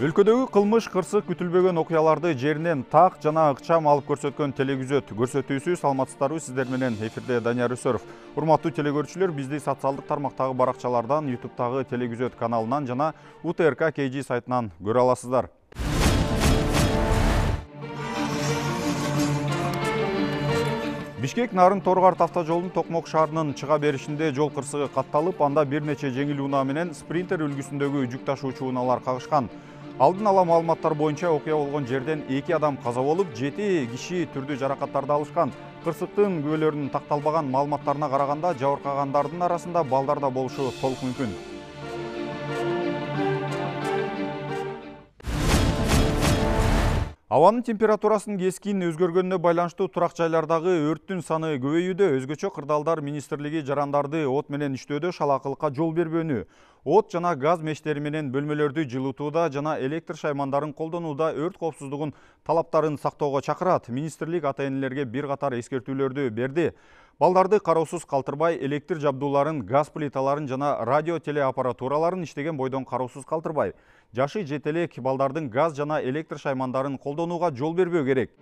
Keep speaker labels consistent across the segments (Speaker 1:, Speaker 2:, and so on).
Speaker 1: Өлкөдөгү кылмыш кырсык күтүлбөгөн окуяларды жеринен так жана ыкчам алып көрсөткөн телегүзөт көрсөтүүсү саламатсыздарбы, сиздер менен эфирде Данияр Өсөров. Урматтуу телегөрүүчүлөр, бизди социалдык тармактагы баракчалардан, YouTube'тагы телегүзөт каналынан жана УТРК KG сайтынан көрө аласыздар. Бишкек Нарын Торгарт автожолунун Токмок шаарынын чыга беришинде жол кырсыгы катталып, анда бир нече жеңил унаа менен спринтер үлгүсүндөгү жүк ташуучу унаалар кагышкан. Алдын ала маалыматтар боюнча окуя болгон жерден 2 адам каза болуп, 7 киши түрдүү жаракаттарды алышкан. Кырсыктын күбөлөрүнүн такталбаган маалыматтарына караганда, жабыркагандардын арасында балдар да болушу толук мүмкүн. Абанын температурасынын кескин өзгөргөнүнө байланыштуу турак жайлардагы өрттүн саны көбөйүүдө. Өзгөчө Кырдаалдар министрлиги жарандарды от менен иштөөдө шалаакылыкка жол бербөөнү, от жана газ мештери менен бөлмөлөрдү жылытууда жана электр шаймандарын колдонууда өрт коопсуздугунун талаптарын сактоого чакырат. Министрлик ата-энелерге бир катар эскертүүлөрдү берди. Балдарды кароосуз калтырбай, электр жабдууларын, газ плиталарын жана радио телеаппаратураларын иштеген бойдон кароосуз калтырбай, жашы жете элек балдардын газ жана электр шаймандарын колдонууга жол бербөө керек.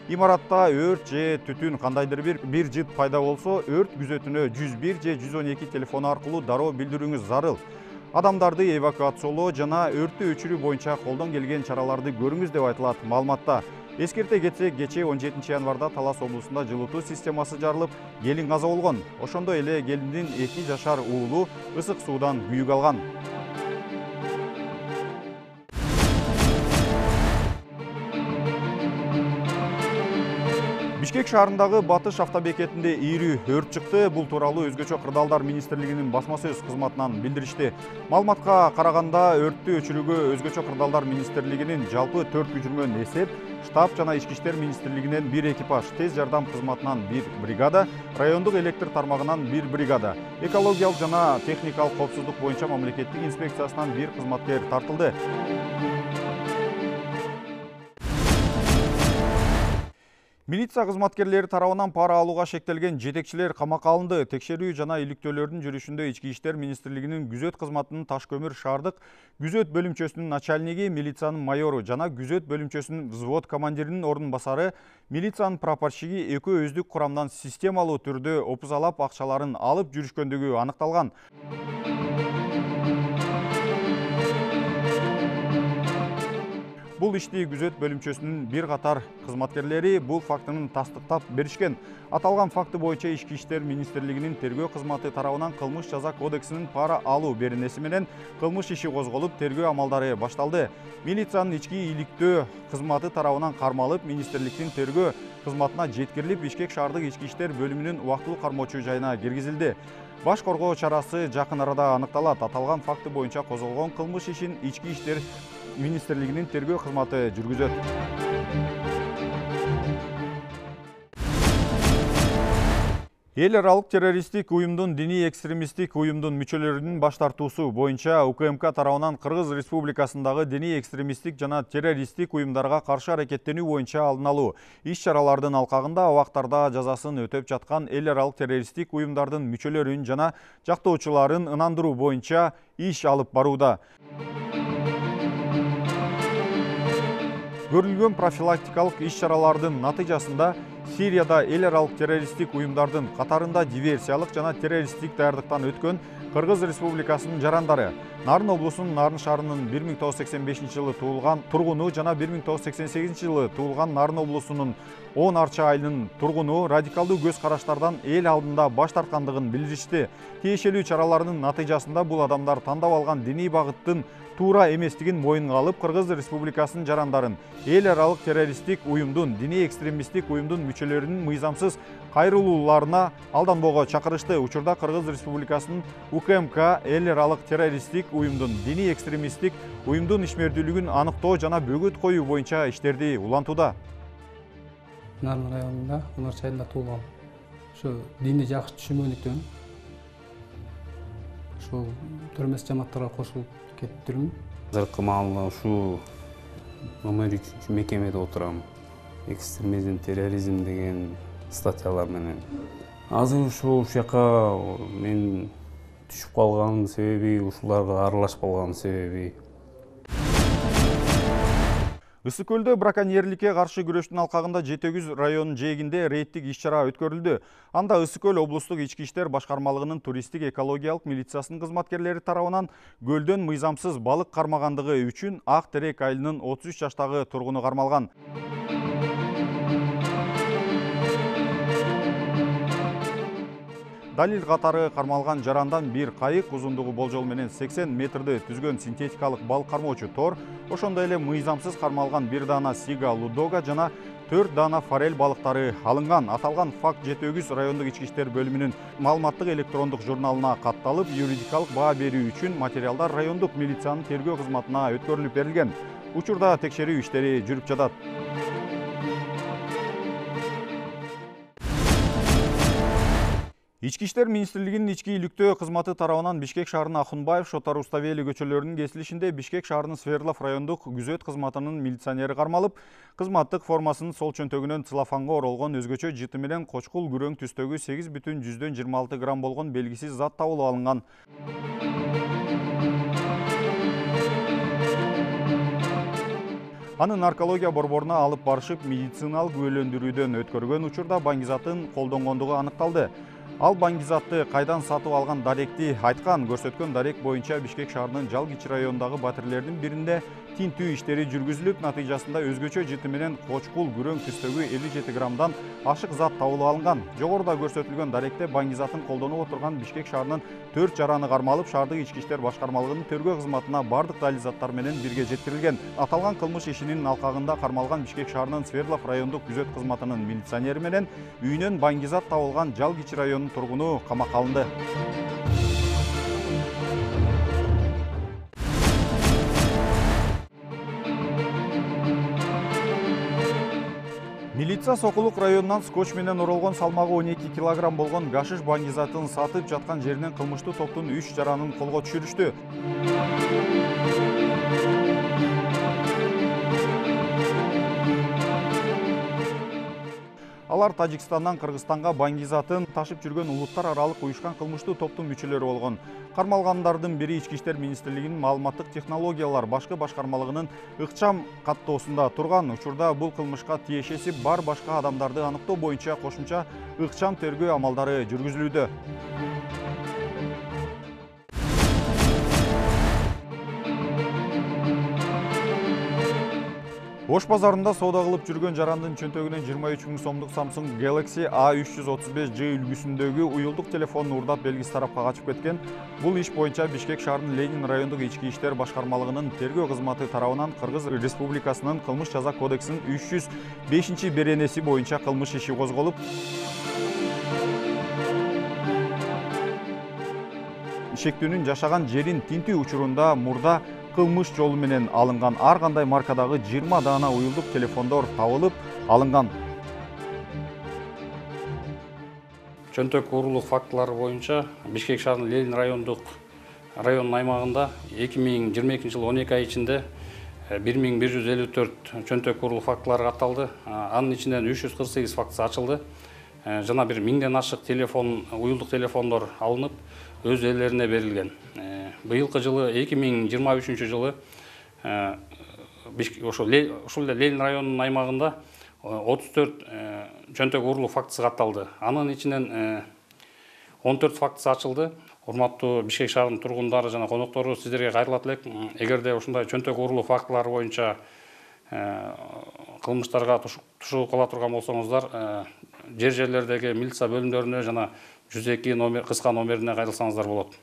Speaker 1: Имаратта өрт же түтүн кандайдыр бир жыт пайда болсо, өрт күзөтүнө 101 же 112 телефону аркылуу дароо билдирүүңүз зарыл. Адамдарды эвакуациялоо жана өрттү өчүрүү боюнча колдон келген чараларды көрүңүз деп айтылат маалыматта. Эскерте кетсек, кечээ 17 январда Талас облусунда жылытуу системасы жарылып, келин каза болгон. Ошондой эле келиндин 2 жашар уулу ысык суудан күйүк алган. Бишкек шаарындагы Батыш автобекетинде ийри өрт чыкты. Бул тууралуу Өзгөчө Кырдаалдар министрлигинин басма сөз кызматынан билдиришти. Маалыматка караганда, өрттү өчүрүүгө Өзгөчө Кырдаалдар министрлигинин жалпы 4 күчүрмөн эсеп, штаб жана ички иштер министрлигинен 1 экипаж, тез жардам кызматынан 1 бригада, райондук электр тармагынан 1 бригада, экологиялык жана техникалык коопсуздук боюнча мамлекеттик инспекциясынан 1 кызматкер тартылды. Милиция кызматкерлери тарабынан пара алууга шектелген жетекчилер камакка алынды. Текшерүү жана иликтөөлөрдүн жүрүшүндө Ички иштер министрлигинин күзөт кызматынын Таш-Көмүр шаардык күзөт бөлүмчөсүнүн начальниги, милициянын майору жана күзөт бөлүмчөсүнүн взвод командиринин ордун басары, милициянын прапорщиги экөө өздүк курамдан системалуу түрдө опузалап акчаларын алып жүрүшкөндүгү аныкталган. Бул ишти күзөт бөлүмчөсүнүн бир катар кызматкерлери бул фактынын тастыктап беришкен. Аталган факты боюнча Ички иштер министрлигинин тергөө кызматы тарабынан кылмыш жаза кодексинин пара алуу беренеси менен кылмыш иши козголуп, тергөө амалдары башталды. Милициянын ички иликтөө кызматы тарабынан кармалып, министрликтин тергөө кызматына жеткирилип, Бишкек шаардык ички иштер бөлүмүнүн убактылуу кармоочу жайына киргизилди. Баш коргоо чарасы жакын арада аныкталат. Аталган факты боюнча козголгон кылмыш ишин Ички иштер министрлигинин тергөө кызматы жүргүзөт. Эл аралык террористтик уюмдун, диний экстремисттик уюмдун мүчөлөрүнүн баш тартуусу боюнча УКМК тарабынан Кыргыз Республикасындагы диний экстремисттик жана террористтик уюмдарга каршы аракеттенүү боюнча алдын алуу иш-чаралардын алкагында абактарда жазасын өтөп жаткан эл аралык террористтик уюмдардын мүчөлөрүн жана жактоочуларын ынандыруу боюнча иш алып барууда. Көрүлгөн профилактикалык иш-чаралардын натыйжасында Сирияда эл аралык террористтик уюмдардын катарында диверсиялык жана террористтик даярдыктан өткөн Кыргыз Республикасынын жарандары, Нарын облусунун Нарын шаарынын 1985 жылы туулган тургуну жана 1988 жылы туулган Нарын облусунун 10 арча айылынын тургуну радикалдуу көз караштардан эл алдында баш тарткандыгын билдиришти. Тиешелүү чаралардын натыйжасында бул адамдар тандап алган диний багыттын туура эместигин мойнуна алып, Кыргыз Республикасынын жарандарын эл аралык террористтик уюмдун, диний экстремисттик уюмдун мүчөлөрүнүн мыйзамсыз кайрылууларына алданбоого чакырышты. Учурда Кыргыз Республикасынын УКМК эл аралык террористтик уюмдун, диний экстремисттик уюмдун ишмердүүлүгүн аныктоо жана бөгөт коюу боюнча иштерди улантууда.
Speaker 2: Нарын районунда, Унарча айылында туулган. Ошо дини жакшы түшүнбөдүктөн ошол төрмөс жамааттарга кошулуп кеттирмин.
Speaker 3: Азыркы маалда ушул номер 3 мекемеде отурам. Экстремизм, терроризм деген статьялар менен. Азыр ушул жака мен түшүп калганын себеби, ушуларга аралашып калганын себеби.
Speaker 1: Ысык көлдө браконьерликке каршы күрөштүн алкагында Жетегүз районунун жээгинде рейдтик иш-чара өткөрүлдү. Анда Ысык көл облустук ички иштер башкармалыгынын туристтик экологиялык милициясынын кызматкерлери тарабынан көлдөн мыйзамсыз балык кармагандыгы үчүн Ак Терек айылынын 33 жаштагы тургуну кармалган. Далил катары кармалган жарандан бир кайык, узундугу болжол менен 80 метрди түзгөн синтетикалык балык кармоочу тор, ошондой эле мыйзамсыз кармалган бир даана сига лудога жана 4 даана форель балыктары алынган. Аталган факт Жетегүз райондук ички иштер бөлүмүнүн маалыматтык электрондук журналына катталып, юридикалык баа берүү үчүн материалдар райондук милициянын тергөө кызматына өткөрүлүп берилген. Учурда текшерүү иштери жүрүп жатат. Ички иштер министрлигинин ички иликтөө кызматы тарабынан Бишкек шаарынын Ахунбаев, Шотар Уставели көчөлөрүнүн кесилишинде Бишкек шаарынын Сверлов райондук күзөт кызматынын милиционери кармалып, кызматтык формасынын сол чөнтөгүнөн целлофанга оролгон өзгөчө жыты менен кочкул күрөң түстөгү 8,26 грамм болгон белгисиз зат табылып алынган. Аны наркология борборуна алып барышып, медициналык күбөлөндүрүүдөн өткөргөн учурда баңгизатын колдонгондугу аныкталды. Ал баңгизатты кайдан сатып алган даректи айткан. Көрсөткөн дарек боюнча Бишкек шаарынын Жалгич районундагы батирлердин биринде тинтүү иштери жүргүзүлүп, натыйжасында өзгөчө жыты менен кочкул күрөң түстөгү 57 граммдан ашык зат табылып алынган. Жогоруда көрсөтүлгөн даректе баңгизатын колдонуп отурган Бишкек шаарынын 4 жараны кармалып, шаардык ички иштер башкармалыгынын тергөө кызматына бардык далил заттар менен бирге жеткирилген. Аталган кылмыш ишинин алкагында кармалган Бишкек шаарынын Сверлов райондук күзөт кызматынын милиционери менен үйүнөн баңгизат табылган Жалгич районунун тургуну камакка алынды. Милиция Сокулук районунан скотч менен оролгон салмагы 12 килограмм болгон гашиш баңгизатын сатып жаткан жеринен кылмыштуу топтун 3 жаранын колго түшүрүштү. Алар Тажикстандан Кыргызстанга баңгизатын ташып жүргөн улуттар аралык уюшкан кылмыштуу топтун мүчөлөрү болгон. Кармалгандардын бири Ички иштер министрлигинин маалыматтык технологиялар башкы башкармалыгынын ыкчам каттоосунда турган. Учурда бул кылмышка тиешеси бар башка адамдарды аныктоо боюнча кошумча ыкчам тергөө амалдары жүргүзүлүүдө. Ош базарында соода кылып жүргөн жарандын чөнтөгүнөн 23 000 сомдук Samsung Galaxy A335J үлгүсүндөгү уюлдук телефонун урдап белгисиз тарапка качып кеткен. Бул иш боюнча Бишкек шаарынын Ленин райондук ички иштер башкармалыгынын тергөө кызматы тарабынан Кыргыз Республикасынын кылмыш жаза кодексинин 305 беренеси боюнча кылмыш иши козголуп, ишектүүнүн жашаган жерин тинтүү учурунда мурда кылмыш жолу менен алынган ар кандай маркадагы 20 даана уюлдук телефондор табылып алынган.
Speaker 4: Чөнтөк уурулук фактылары боюнча Бишкек шаарынын Ленин районунун аймагында 2022 жылы 12 ай ичинде 1154 чөнтөк уурулук фактылары катталды. Анын ичинен 348 фактысы ачылды. Жана бир 1000ден ашык уюлдук телефондор алынып, өз ээлерине берилген. Быйылкы жылы 2023 жылы ушул Ленин районунун аймагында 34 чөнтөк уурулук фактысы катталды. Анын ичинен 14 фактысы ачылды. Урматтуу Бишкек шаарынын тургундары жана коноктору, сиздерге кайрылат элек. Эгерде ушундай чөнтөк уурулук фактылары боюнча кылмыштарга тушуу кыла турган болсоңуздар, жерлердеги милиция бөлүмдөрүнө жана 102 кыска номерине кайрылсаңыздар болот.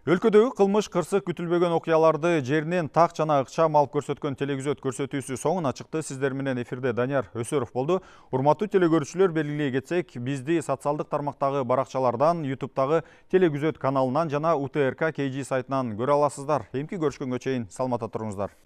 Speaker 1: Өлкөдөгү кылмыш, кырсык, күтүлбөгөн окуяларды жеринен так жана ыкчам алып көрсөткөн телевизөт көрсөтүүсү соңуна чыкты. Сиздер менен эфирде Данияр Өсөров болду. Урматтуу телекөрүүчүлөр, белгилей кетсек, бизди социалдык тармактагы баракчалардан, YouTube'дагы телевизөт каналынан жана УТРК KG сайтынан көрө аласыздар. Эмки көрүшкөнгө чейин саламатта туруңуздар.